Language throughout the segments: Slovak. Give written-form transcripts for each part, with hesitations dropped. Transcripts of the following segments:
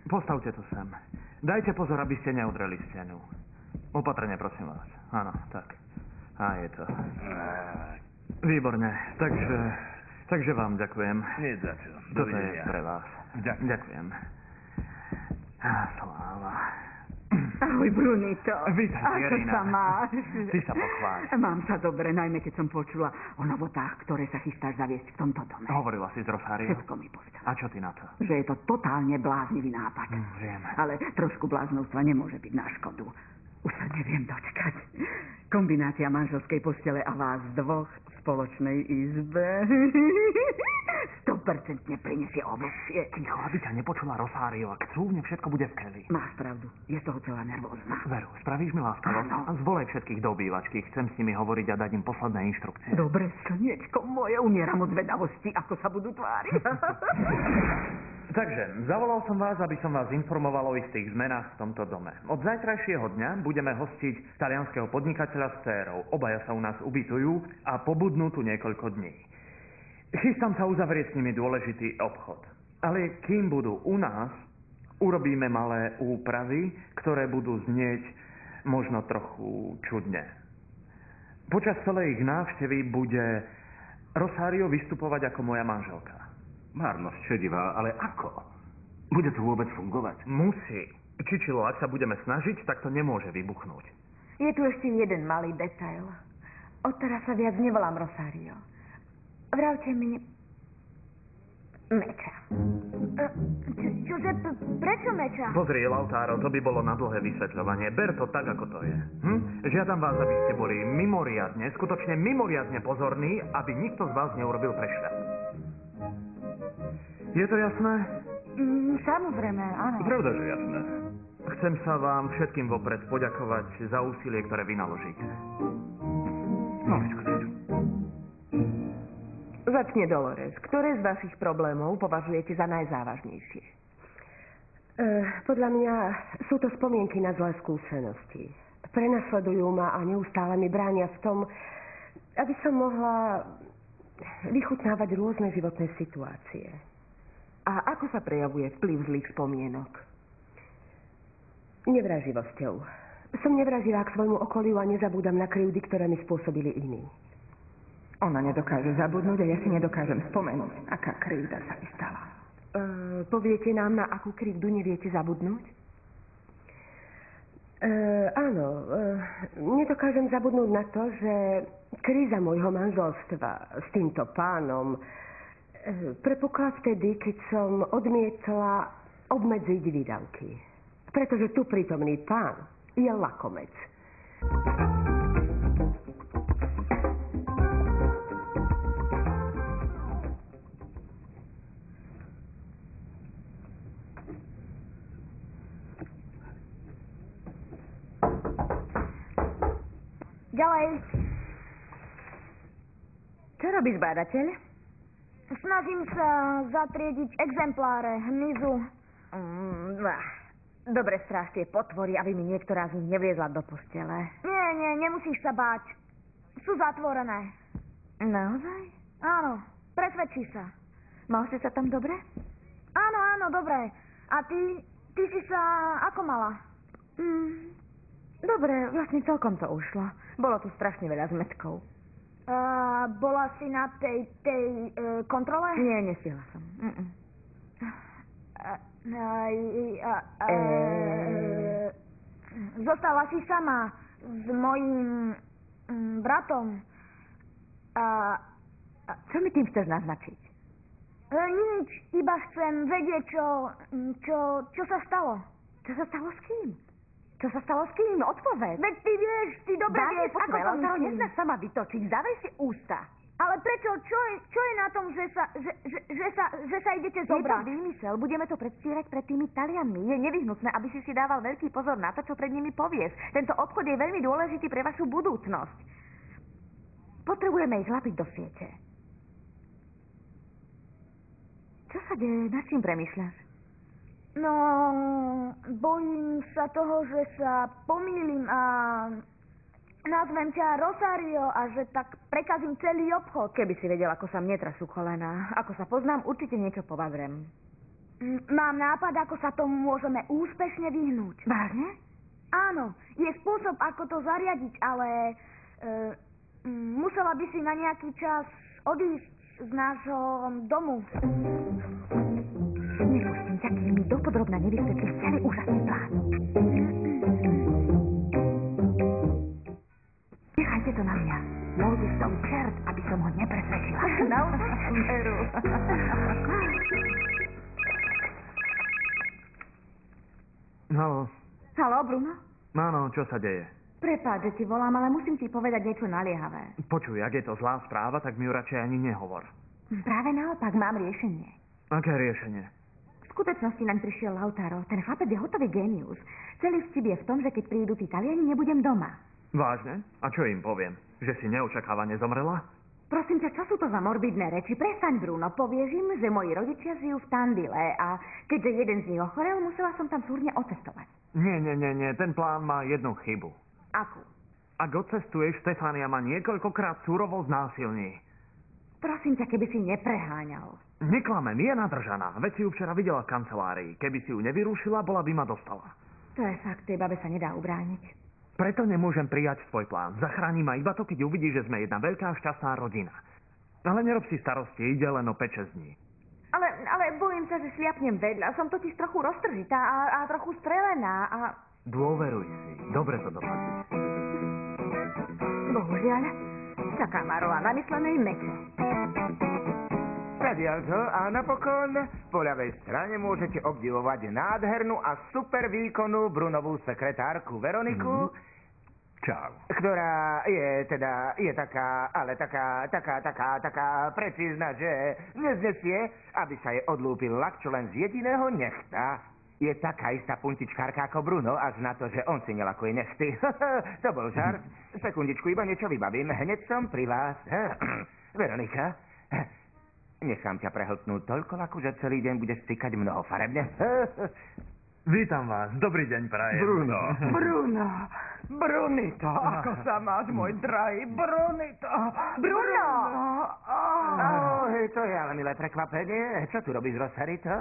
Postavte to sem. Dajte pozor, aby ste neudreli stenu. Opatrne, prosím vás. Áno, tak. A je to. Výborne. Takže vám ďakujem. Nie za čo. Toto je pre vás. Ďakujem. Sláva. Ahoj, Brunito. Vítaj, Irina. Ako sa máš? Ty sa pochváľ. Mám sa dobre, najmä keď som počula o novotách, ktoré sa chystáš zaviesť v tomto dome. Hovorila si s Rosáriou? Všetko mi povedala. A čo ty na to? Že je to totálne bláznivý nápad. Viem. Ale trošku bláznovstva nemôže byť na škodu. Už sa neviem dočkať. Kombinácia manželskej postele a vás dvoch v spoločnej izbe 100% prinesie ovocie. Ticho, aby ťa nepočula Rosário. Ak cúvne, všetko bude v keli. Máš pravdu, je z toho celá nervózna. Veru, spravíš mi láskavosť? Áno. Zvolej všetkých do obývačky. Chcem s nimi hovoriť a dať im posledné inštrukcie. Dobre, slniečko moje, umieram od zvedavosti, ako sa budú tváriť. Takže, zavolal som vás, aby som vás informoval o istých zmenách v tomto dome. Od zajtrajšieho dňa budeme hostiť talianskeho podnikateľa s dcérou. Obaja sa u nás ubytujú a pobudnú tu niekoľko dní. Chystám sa uzavrieť s nimi dôležitý obchod. Ale kým budú u nás, urobíme malé úpravy, ktoré budú znieť možno trochu čudne. Počas celej ich návštevy bude Rosario vystupovať ako moja manželka. Márnosť šedivá, ale ako? Bude to vôbec fungovať? Musí. Čičilo, ak sa budeme snažiť, tak to nemôže vybuchnúť. Je tu ešte jeden malý detail. Odteraz sa viac nevolám Rosario. Vravte mi Meča. Čože, prečo Meča? Pozri, Lautaro, to by bolo na dlhé vysvetľovanie. Ber to tak, ako to je. Žiadam vás, aby ste boli mimoriadne, skutočne mimoriadne pozorní, aby nikto z vás neurobil prešľap. Je to jasné? Samozrejme, áno. Pravda, že jasné. Chcem sa vám všetkým vopred poďakovať za úsilie, ktoré vynaložíte. No, neskúsiť. Začne Dolores. Ktoré z vašich problémov považujete za najzávažnejšie? Podľa mňa sú to spomienky na zlé skúsenosti. Prenasledujú ma a neustále mi bránia v tom, aby som mohla vychutnávať rôzne životné situácie. A ako sa prejavuje vplyv zlých spomienok? Nevraživosťou. Som nevraživá k svojmu okoliu a nezabúdam na krivdy, ktoré mi spôsobili iní. Ona nedokáže zabudnúť a ja si nedokážem spomenúť, aká krivda sa mi stala. Poviete nám, na akú krivdu neviete zabudnúť? Áno. Nedokážem zabudnúť na to, že kríza môjho manželstva s týmto pánom prepukla vtedy, keď som odmietla obmedziť výdavky. Pretože tu prítomný pán je lakomec. Ďalej. Čo robíš, bádateľ? Snažím sa zatriediť exempláre hmyzu. Dobre stráž tie potvory, aby mi niektorá z nich nevliezla do postele. Nie, nemusíš sa báť. Sú zatvorené. Naozaj? Áno, presvedčí sa. Mal si sa tam dobre? Áno, dobre. A ty si sa ako mala? Dobre, vlastne celkom to ušlo. Bolo tu strašne veľa zmetkov. Bola si na tej kontrole? Nie, nestihla som. Zostala si sama s mojím bratom. Čo mi tým chceš naznačiť? Nič, iba chcem vedieť, čo sa stalo. Čo sa stalo s kým? Čo sa stalo s kým? Odpoveď. Veď ty vieš, ty dobre vieš, ako to myslím. Nesnáš sama vytočiť, zavaj si ústa. Ale prečo? Čo je na tom, že sa idete zobrať? Je to výmysel, budeme to predstierať pred tými Talianmi. Je nevyhnutné, aby si dával veľký pozor na to, čo pred nimi povieš. Tento obchod je veľmi dôležitý pre vašu budúcnosť. Potrebujeme ich lapiť do siete. Čo sa deje? Nad čím premýšľaš? No, bojím sa toho, že sa pomýlim a nazvem ťa Rosario a že tak prekazím celý obchod. Keby si vedel, ako sa mne trasú kolená. Ako sa poznám, určite niečo povavrem. Mám nápad, ako sa tomu môžeme úspešne vyhnúť. Vážne? Áno, je spôsob, ako to zariadiť, ale musela by si na nejaký čas odísť z nášho domu. Nepustím ťa, kým mi dopodrobna nevysvetlíš celý úžasný plán. Nechajte to na mňa. Bol by som čert, aby som ho nepresvedčila. Nauč sa veru. Haló. Haló, Bruno? Áno, čo sa deje? Prepáč, že ti volám, ale musím ti povedať niečo naliehavé. Počuj, ak je to zlá správa, tak mi ju radšej ani nehovor. Práve naopak, mám riešenie. Aké riešenie? V skutočnosti naň prišiel Lautaro. Ten chlapec je hotový génius. Celý vtip je v tom, že keď prídu tí Taliani, nebudem doma. Vážne? A čo im poviem? Že si neočakávane zomrela? Prosím ťa, čo sú to za morbidné reči? Prestaň, Bruno. Povieš im, že moji rodičia žijú v Tandile a keďže jeden z nich ochorel, musela som tam súrne odcestovať. Nie. Ten plán má jednu chybu. Akú? Ak odcestuješ, Stefania ma niekoľkokrát súrovo znásilní. Prosím ťa, keby si nepreháňal. Neklamem, je nadržaná. Veď si ju včera videla v kancelárii. Keby si ju nevyrušila, bola by ma dostala. To je fakt, tej babe sa nedá ubrániť. Preto nemôžem prijať svoj plán. Zachráni ma iba to, keď uvidí, že sme jedna veľká šťastná rodina. Ale nerob si starosti, ide len o 5-6 dní. Ale bojím sa, že šliapnem vedľa. Som totiž trochu roztržitá a trochu strelená a... Dôveruj si. Dobre to dopadne. Bohužiaľ, čaká ma rola namyslenej meče. Zatiaľto a napokon po ľavej strane môžete obdivovať nádhernú a super výkonnú Brunovú sekretárku Veroniku, Čau. ktorá je taká precízna, že neznesie, aby sa jej odlúpil lak čo len z jediného nechta. Je taká istá puntičkárka ako Bruno, až na to, že on si nelakuje nechty. To bol žart. Sekundičku, iba niečo vybavím. Hneď som pri vás. Veronika, nechám ťa prehltnúť toľko laku, že celý deň budeš cykať mnohofarebne. Vítam vás. Dobrý deň, prajem. Bruno. Brunito, ako sa máš, môj drahý Brunito? Bruno! Hej, to je ale milé prekvapenie. Čo tu robíš, Rosarito?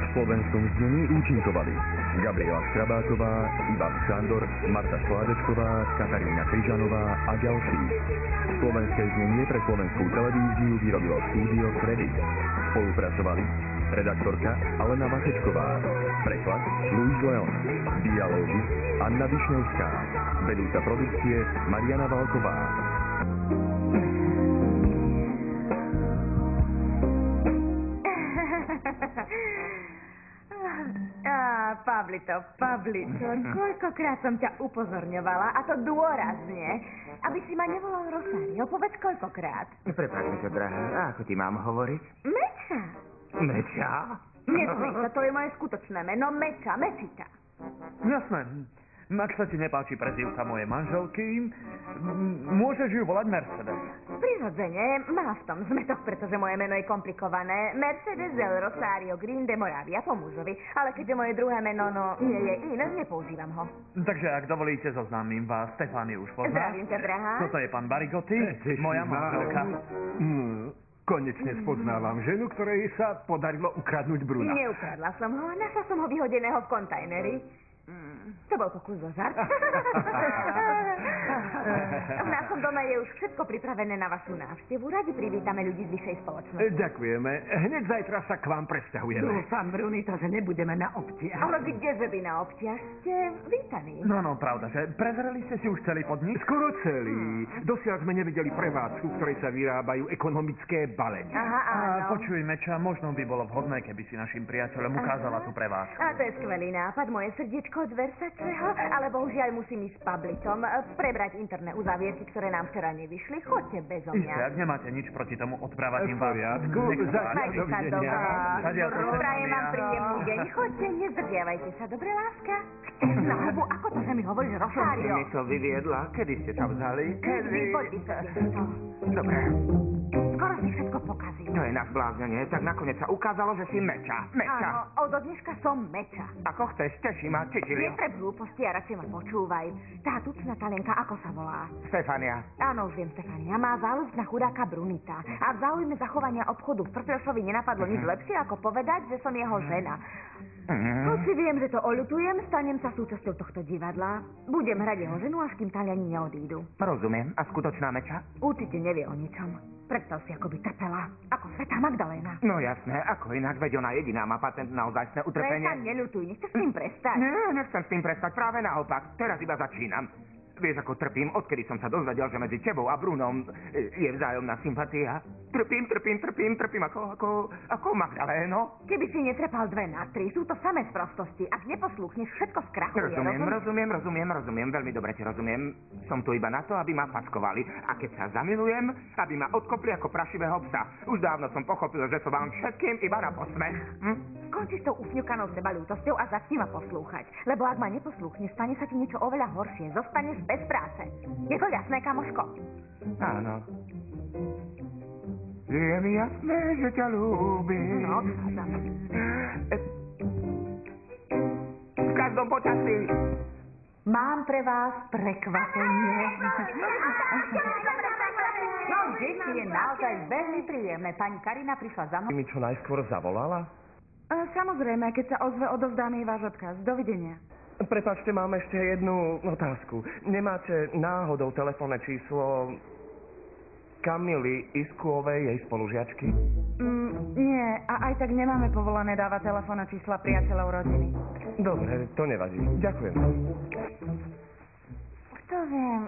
V slovenskom znení účinkovali Gabriela Škrabáková, Ivan Šándor, Marta Škládečková, Katarína Kryžanová a ďalší. Slovenské znenie pre slovenskú televíziu vyrobilo štúdio Credit. Spolupracovali redaktorka Alena Vasečková, preklad Luis Leon, dialógy Anna Višňovská, vedúca produkcie Mariana Valková. Pablito, koľkokrát som ťa upozorňovala, a to dôrazne, aby si ma nevolal Rosario. Povedz koľkokrát. Prepáč mi to, drahá. Ako ti mám hovoriť? Meča. Meča? Nezlíš sa, to je moje skutočné meno. Mečita. Jasné. Ak sa ti nepáči prezývka mojej manželky, môžeš ju volať Mercedes. Prirodzene, má v tom zmetok, pretože moje meno je komplikované. Mercedes del Rosario Green de Moravia po mužovi. Ale keďže moje druhé meno, nie je iné, nepoužívam ho. Takže ak dovolíte, zoznámim vás. Stefániu už pozná. Zdravím ťa, drahá. Toto je pán Barigotti, moja manželka. Konečne spoznávam ženu, ktorej sa podarilo ukradnúť Bruna. Neukradla som ho, našla som ho vyhodeného v kontajneri. To bol pokus zo žart. V našom dome je už všetko pripravené na vašu návštevu. Radi privítame ľudí z vyššej spoločnosti. Ďakujeme. Hneď zajtra sa k vám presťahujeme. Dúfam, Brunito, že nebudeme na obciach. Ale kdeže by na obciach ste vítaní. No, pravda, že prezreli ste si už celý podnik? Skoro celý. Dosiaľ sme nevideli prevádzku, v ktorej sa vyrábajú ekonomické balenia. Aha, áno. Počuj, Meča, možno by bolo vhodné, keby si našim priateľom ukázala tú prevádzku. A to je skvelý nápad. Moje srdiečko tričko od Versaceho, ale bohužiaľ musím ísť s Pablitom, prebrať interné uzavierky, ktoré nám včera nevyšli. Choďte bezo Isté, mňa. ak nemáte nič proti tomu, odprávam V poriadku, Majte sa dovidenia. Zatiaľ to dobro. Prajem vám Stefania. príjemný deň. Choďte, nezdržiavajte sa. Dobre, láska? Chceš na hubu? Ako to, že mi hovoríš Rosario? Mi to vyviedla. Kedy ste sa vzali? Kedy? Poď vysvetlím to. Dobre, Skoro si všetko pokazil. to je na zbláznenie. Tak nakoniec sa ukázalo, že si meča. Meča. Áno, od dneška som meča. Ako chceš, teší ma, čičili. Netreb hlúposti a radšej ma počúvaj. Tá tučná Talienka, ako sa volá? Stefania. Áno, už viem, Stefania. Má záľub na chudáka Brunita. A v záujme zachovania obchodu v Prťošovi nenapadlo nič lepšie, ako povedať, že som jeho žena. Hoci viem, že to oľutujem, stanem sa súčasťou tohto divadla. Budem hrať jeho ženu, až kým Taliani neodídu. Rozumiem. A skutočná meča? Určite nevie o ničom. Predstav si, ako by trpela. Ako svätá Magdaléna. No jasné, ako inak, veď ona jediná má patent na ozajstné utrpenie. Prestaň, neľutuj, nechceš s tým prestať. Nie, nechcem s tým prestať, práve naopak. Teraz iba začínam. Vieš, ako trpím, odkedy som sa dozvedel, že medzi tebou a Brunom je vzájomná sympatia. Trpím ako Magdaléno. Keby si netrepal 2 na 3, sú to samé sprostosti. Ak neposlúchneš, všetko skrachuje. Rozumiem, veľmi dobre ti rozumiem. Som tu iba na to, aby ma fackovali. A keď sa zamilujem, aby ma odkopli ako prašivého psa. Už dávno som pochopil, že som vám všetkým iba na posmech. Skončíš tou usňukanou sebalútosťou a začni ma poslúchať. Lebo ak ma neposlúchneš, stane sa ti niečo oveľa horšie. Zostaneš bez práce. Je to jasné, kamoško? Áno. Je mi jasné, že ťa ľúbim. No, odchádzam. V každom počasí. Mám pre vás prekvapenie. No, deti, je naozaj veľmi príjemné. Pani Karina prišla za mnou. Mi čo najskôr zavolala? Samozrejme, keď sa ozve, odovzdáme jej váš odkaz. Dovidenia. Prepačte, mám ešte jednu otázku. Nemáte náhodou telefónne číslo Kamily Iskuovej, jej spolužiačky? Nie, a aj tak nemáme povolené dávať telefónne čísla priateľov rodiny. Dobre, to nevadí. Ďakujem. To viem.